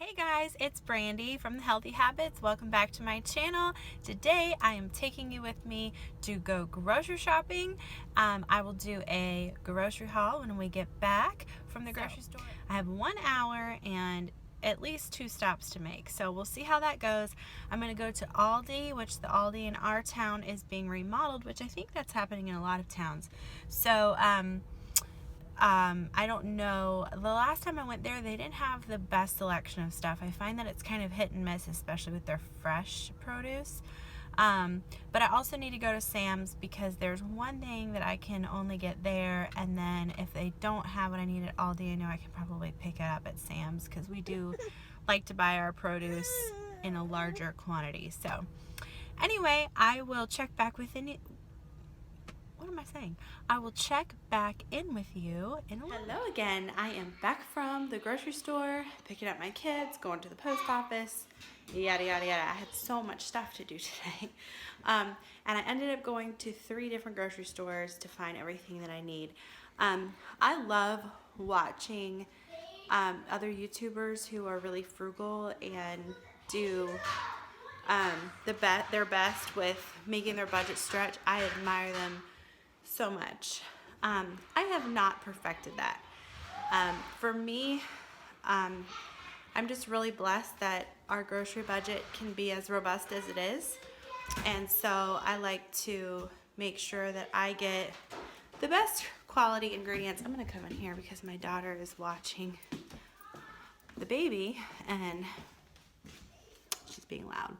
Hey guys, it's Brandy from The Healthy Habits. Welcome back to my channel. Today I am taking you with me to go grocery shopping. I will do a grocery haul when we get back from the grocery store. I have 1 hour and at least 2 stops to make, so we'll see how that goes. I'm going to go to Aldi, which the Aldi in our town is being remodeled, which I think that's happening in a lot of towns. So I don't know. The last time I went there, they didn't have the best selection of stuff. I find that it's kind of hit and miss, especially with their fresh produce. But I also need to go to Sam's because there's one thing that I can only get there, and then if they don't have what I need at Aldi, I know I can probably pick it up at Sam's because we do like to buy our produce in a larger quantity. So anyway, I will check back within it. What am I saying? I will check back in with you in a little. Hello again. I am back from the grocery store, picking up my kids, going to the post office, yada yada yada. I had so much stuff to do today. And I ended up going to 3 different grocery stores to find everything that I need. I love watching other YouTubers who are really frugal and do their best with making their budget stretch. I admire them so much. I have not perfected that. For me, I'm just really blessed that our grocery budget can be as robust as it is. And so I like to make sure that I get the best quality ingredients. I'm going to come in here because my daughter is watching the baby and she's being loud.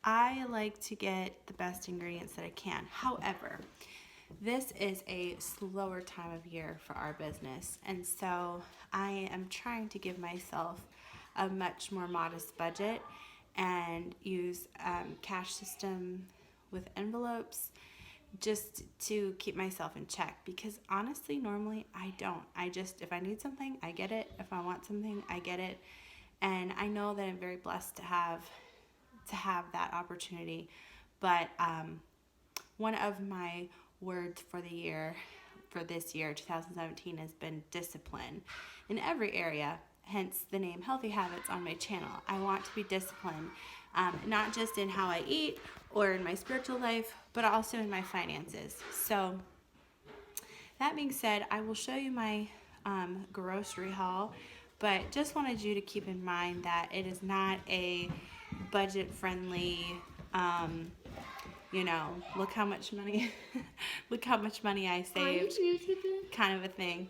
I like to get the best ingredients that I can. However, this is a slower time of year for our business, and so I am trying to give myself a much more modest budget and use cash system with envelopes just to keep myself in check, because honestly, normally I don't. If I need something, I get it. If I want something, I get it. And I know that I'm very blessed to have that opportunity. But one of my words for this year 2017 has been discipline in every area, hence the name Healthy Habits on my channel. I want to be disciplined, not just in how I eat or in my spiritual life, but also in my finances. So that being said, I will show you my grocery haul, but just wanted you to keep in mind that it is not a budget-friendly, look how much money, look how much money I saved, kind of a thing.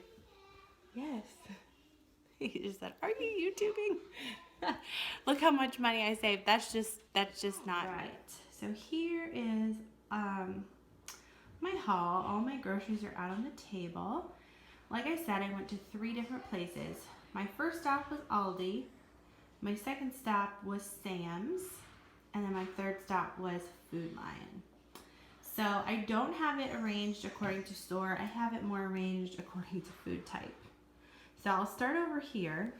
Yes. He just said, "Are you YouTubing?" Look how much money I saved. That's just not right. So here is my haul. All my groceries are out on the table. Like I said, I went to 3 different places. My first stop was Aldi. My second stop was Sam's. And then my third stop was Food Lion. So I don't have it arranged according to store. I have it more arranged according to food type. So I'll start over here.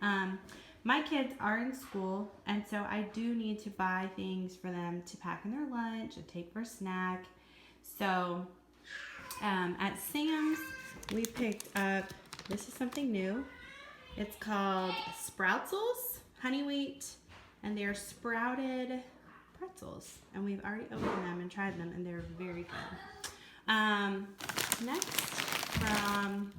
My kids are in school, and so I do need to buy things for them to pack in their lunch and take for a snack. So at Sam's, we picked up, this is something new. It's called Sproutzels, honey wheat, and they're sprouted pretzels. And we've already opened them and tried them, and they're very good. Next, from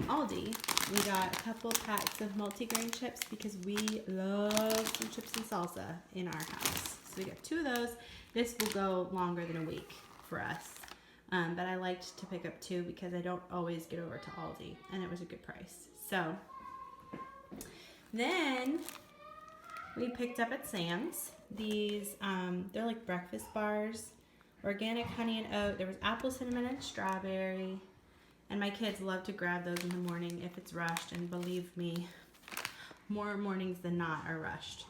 Aldi, we got a couple packs of multigrain chips because we love some chips and salsa in our house. So we got 2 of those. This will go longer than a week for us. But I liked to pick up 2 because I don't always get over to Aldi, and it was a good price. So then we picked up at Sam's these, they're like breakfast bars, organic honey and oat. There was apple, cinnamon, and strawberry. And my kids love to grab those in the morning if it's rushed, and believe me, more mornings than not are rushed.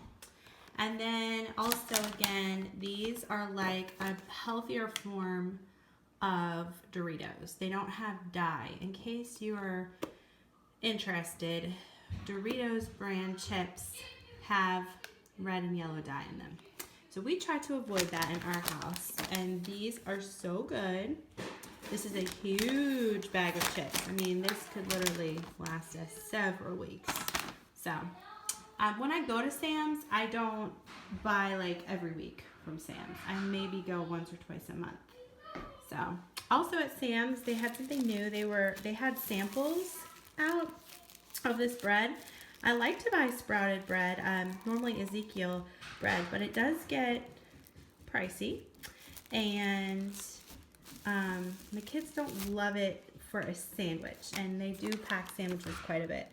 And then also, again, these are like a healthier form of Doritos. They don't have dye. In case you are interested, Doritos brand chips have red and yellow dye in them. So we try to avoid that in our house. And these are so good. This is a huge bag of chips. I mean, this could literally last us several weeks. So, when I go to Sam's, I don't buy like every week from Sam's. I maybe go once or twice a month. So, also at Sam's, they had something new. They had samples out of this bread. I like to buy sprouted bread, normally Ezekiel bread, but it does get pricey. And the kids don't love it for a sandwich, and they do pack sandwiches quite a bit.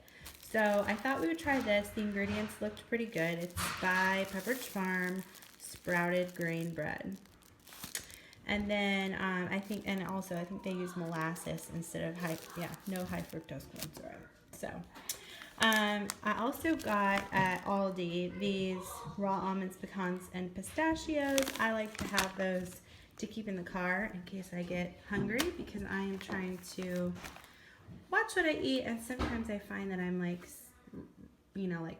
So I thought we would try this. The ingredients looked pretty good. It's by Pepperidge Farm sprouted grain bread. And then I think they use molasses instead of no high fructose corn syrup. So I also got at Aldi these raw almonds, pecans, and pistachios. I like to have those to keep in the car in case I get hungry, because I am trying to watch what I eat, and sometimes I find that I'm like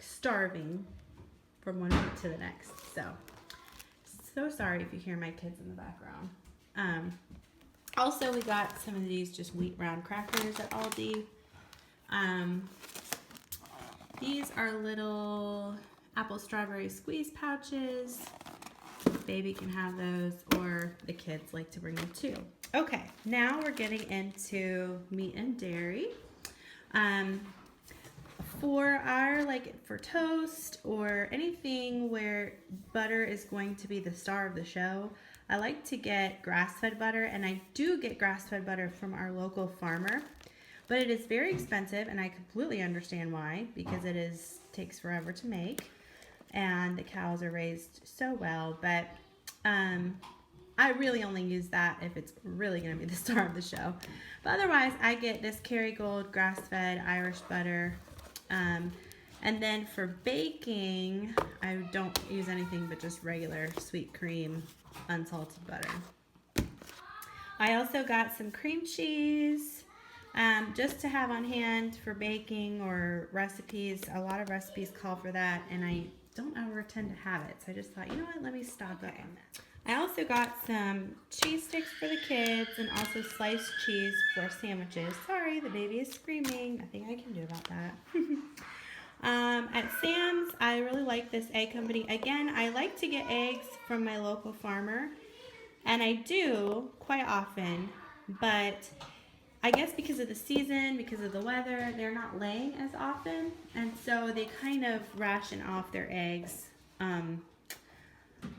starving from one week to the next. So sorry if you hear my kids in the background. Also, we got some of these just wheat round crackers at Aldi. These are little apple strawberry squeeze pouches. Baby can have those, or the kids like to bring them too. Okay, now we're getting into meat and dairy. For toast or anything where butter is going to be the star of the show, I like to get grass-fed butter, and I do get grass-fed butter from our local farmer, but it is very expensive, and I completely understand why, because takes forever to make, and the cows are raised so well. But I really only use that if it's really going to be the star of the show. But otherwise, I get this Kerrygold grass-fed Irish butter. And then for baking, I don't use anything but just regular sweet cream, unsalted butter. I also got some cream cheese, just to have on hand for baking or recipes. A lot of recipes call for that, and I don't ever tend to have it. So I just thought, you know what, let me stock up on that. I also got some cheese sticks for the kids, and also sliced cheese for sandwiches. Sorry, the baby is screaming. Nothing I can do about that. At Sam's, I really like this egg company. Again, I like to get eggs from my local farmer, and I do quite often, but I guess because of the season, because of the weather, they're not laying as often, and so they kind of ration off their eggs.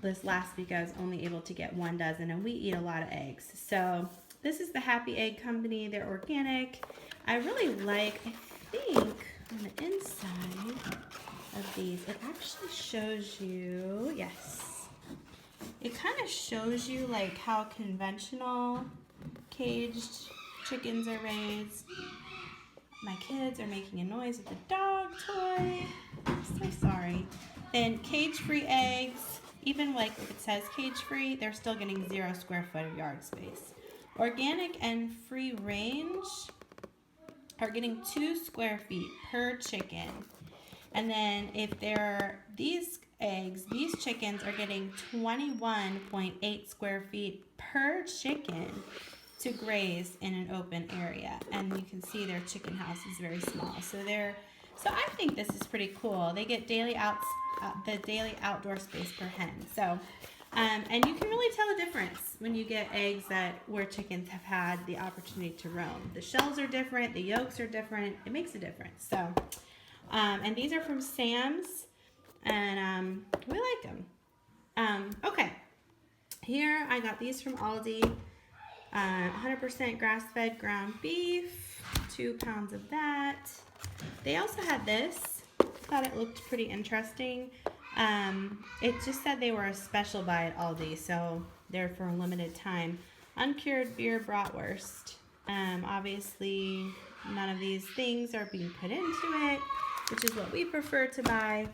This last week I was only able to get 1 dozen, and we eat a lot of eggs. So this is the Happy Egg Company. They're organic. I really like, I think on the inside of these, it actually shows you, yes, it kind of shows you like how conventional caged chickens are raised. My kids are making a noise with the dog toy. I'm so sorry. Then cage-free eggs, even like if it says cage-free, they're still getting 0 square foot of yard space. Organic and free range are getting 2 square feet per chicken. And then if they're these chickens are getting 21.8 square feet per chicken to graze in an open area. And you can see their chicken house is very small. So I think this is pretty cool. They get the daily outdoor space per hen. So, and you can really tell the difference when you get eggs where chickens have had the opportunity to roam. The shells are different, the yolks are different. It makes a difference. So, and these are from Sam's, and we like them. Okay, here I got these from Aldi. 100% grass-fed ground beef, 2 pounds of that. They also had this. Thought it looked pretty interesting. It just said they were a special buy at Aldi, so they're for a limited time. Uncured beer bratwurst. Obviously, none of these things are being put into it, which is what we prefer to buy.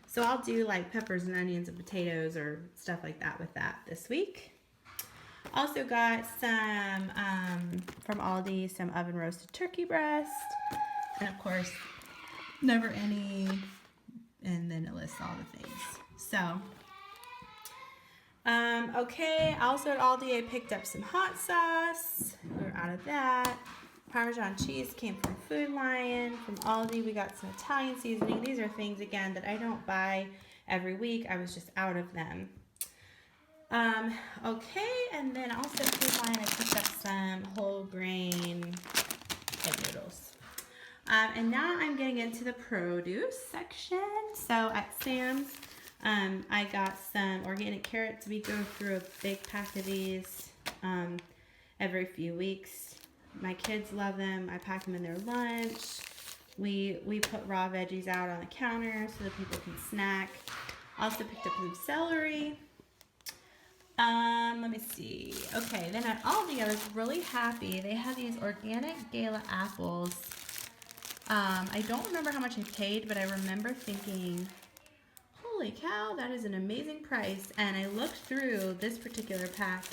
So I'll do like peppers and onions and potatoes or stuff like that with that this week. Also got some, from Aldi, some oven roasted turkey breast. And of course, never any, and then it lists all the things. So, okay, also at Aldi I picked up some hot sauce, or proud of that. Parmesan cheese came from Food Lion. From Aldi, we got some Italian seasoning. These are things, again, that I don't buy every week. I was just out of them. Okay, and then also Food Lion, I picked up some whole grain egg noodles. And now I'm getting into the produce section. So at Sam's, I got some organic carrots. We go through a big pack of these every few weeks. My kids love them. I pack them in their lunch. We put raw veggies out on the counter so that people can snack. Also picked up some celery. Let me see. Okay, then at Aldi, I was really happy. They had these organic Gala apples. I don't remember how much I paid, but I remember thinking, holy cow, that is an amazing price. And I looked through this particular pack,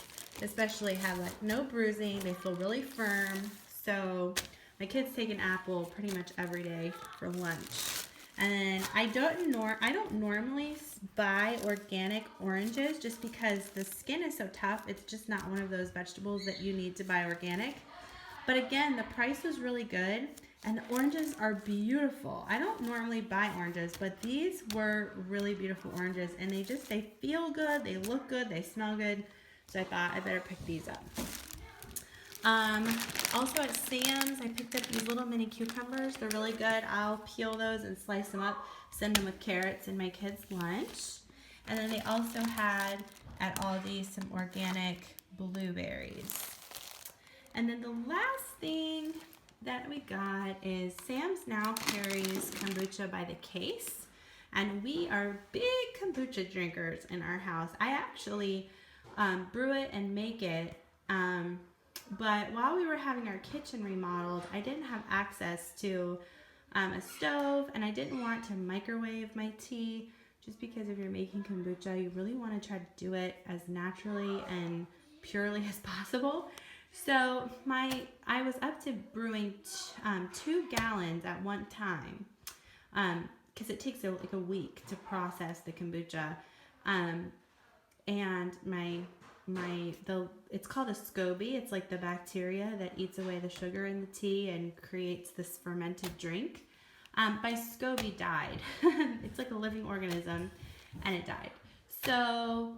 especially had like no bruising. They feel really firm. So my kids take an apple pretty much every day for lunch. And then I don't normally buy organic oranges just because the skin is so tough. It's just not one of those vegetables that you need to buy organic. But again, the price was really good and the oranges are beautiful. I don't normally buy oranges, but these were really beautiful oranges and they feel good, they look good, they smell good. So I thought I better pick these up. Also at Sam's, I picked up these little mini cucumbers. They're really good. I'll peel those and slice them up, send them with carrots in my kids' lunch. And then they also had at Aldi some organic blueberries. And then the last thing that we got is Sam's now carries kombucha by the case. And we are big kombucha drinkers in our house. I actually brew it and make it. But while we were having our kitchen remodeled, I didn't have access to a stove and I didn't want to microwave my tea just because if you're making kombucha, you really want to try to do it as naturally and purely as possible. So I was up to brewing 2 gallons at one time because it takes like a week to process the kombucha. And it's called a SCOBY. It's like the bacteria that eats away the sugar in the tea and creates this fermented drink. My SCOBY died. It's like a living organism and it died. So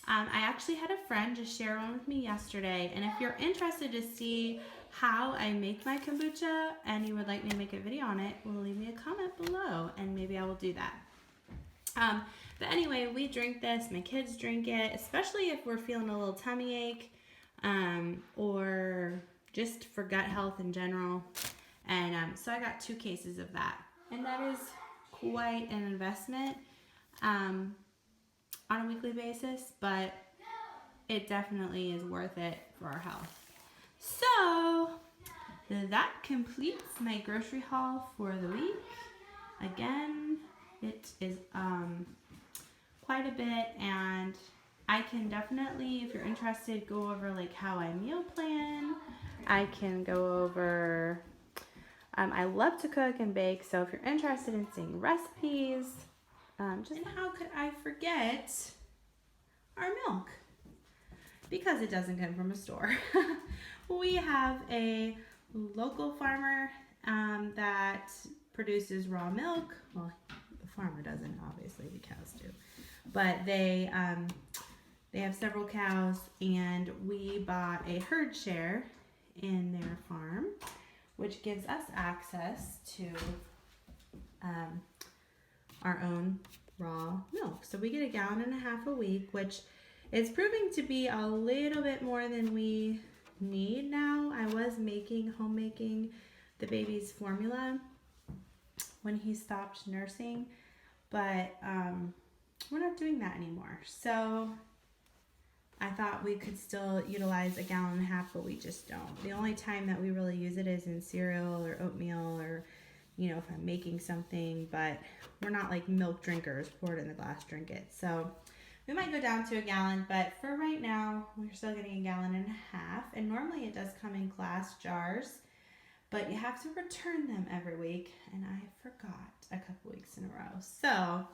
I actually had a friend just share one with me yesterday. And if you're interested to see how I make my kombucha and you would like me to make a video on it, well, leave me a comment below and maybe I will do that. But anyway, we drink this, my kids drink it, especially if we're feeling a little tummy ache, or just for gut health in general. And so I got 2 cases of that. And that is quite an investment on a weekly basis, but it definitely is worth it for our health. So that completes my grocery haul for the week. Again, it is quite a bit, and I can definitely, if you're interested, go over like how I meal plan. I can go over, I love to cook and bake, so if you're interested in seeing recipes, and how could I forget our milk? Because it doesn't come from a store. We have a local farmer that produces raw milk. Well, the farmer doesn't, obviously, the cows do. But they have several cows, and we bought a herd share in their farm, which gives us access to our own raw milk. So we get 1.5 gallons a week, which is proving to be a little bit more than we need now. I was homemaking the baby's formula when he stopped nursing, but we're not doing that anymore. So I thought we could still utilize 1.5 gallons, but we just don't. The only time that we really use it is in cereal or oatmeal, or if I'm making something, but we're not like milk drinkers, pour it in the glass, drink it. So we might go down to 1 gallon, but for right now, we're still getting 1.5 gallons. And normally it does come in glass jars, but you have to return them every week, and I forgot a couple weeks in a row. So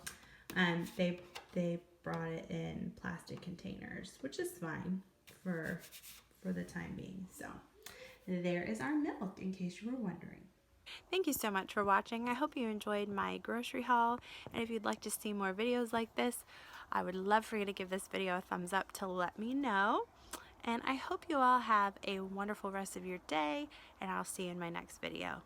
they brought it in plastic containers, which is fine for the time being. So there is our milk, in case you were wondering. Thank you so much for watching. I hope you enjoyed my grocery haul, and if you'd like to see more videos like this, I would love for you to give this video a thumbs up to let me know. And I hope you all have a wonderful rest of your day, and I'll see you in my next video.